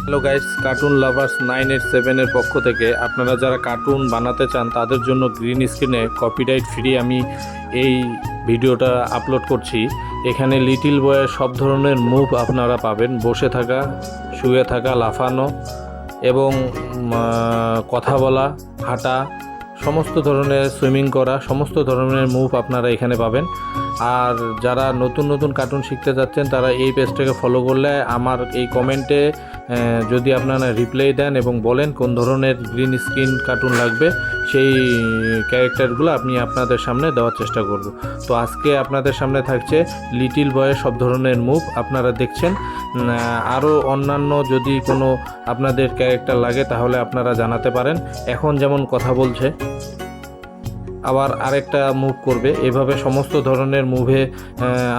Hello guys, cartoon lovers 987 এর পক্ষ থেকে আপনারা যারা কার্টুন বানাতে চান তাদের জন্য গ্রিন স্ক্রিনে কপিরাইট ফ্রি আমি এই ভিডিওটা আপলোড করছি। এখানে লিটিল বয়ের সব ধরনের মুভ আপনারা পাবেন, বসে থাকা, শুয়ে থাকা, লাফানো এবং কথা বলা, হাঁটা, সমস্ত ধরনের সুইমিং করা, সমস্ত ধরনের মুভ আপনারা এখানে পাবেন। আর যারা নতুন নতুন কার্টুন শিখতে যাচ্ছেন তারা এই পেজটাকে ফলো করলে আমার এই কমেন্টে যদি আপনারা রিপ্লাই দেন এবং বলেন কোন ধরনের গ্রিন স্ক্রিন কার্টুন লাগবে, সেই ক্যারেক্টারগুলো আমি আপনাদের সামনে দেওয়ার চেষ্টা করব। তো আজকে আপনাদের সামনে থাকছে লিটিল বয়ের সব ধরনের মুভ আপনারা দেখছেন। আরও অন্যান্য যদি কোনো আপনাদের ক্যারেক্টার লাগে তাহলে আপনারা জানাতে পারেন। এখন যেমন কথা বলছে, আবার আরেকটা মুভ করবে, এভাবে সমস্ত ধরনের মুভে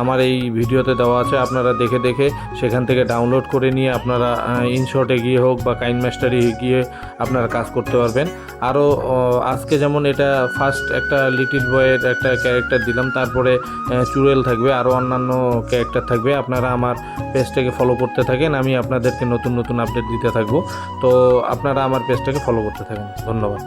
আমার এই ভিডিওতে দেওয়া আছে। আপনারা দেখে দেখে সেখান থেকে ডাউনলোড করে নিয়ে আপনারা ইনশটে গিয়ে হোক বা কাইনমাস্টারে গিয়ে আপনারা কাজ করতে পারবেন। আরও আজকে যেমন এটা ফার্স্ট একটা লিটিল বয়ের একটা ক্যারেক্টার দিলাম, তারপরে চুড়েল থাকবে, আরও অন্যান্য ক্যারেক্টার থাকবে। আপনারা আমার পেজটাকে ফলো করতে থাকেন, আমি আপনাদেরকে নতুন নতুন আপডেট দিতে থাকবো। তো আপনারা আমার পেজটাকে ফলো করতে থাকেন। ধন্যবাদ।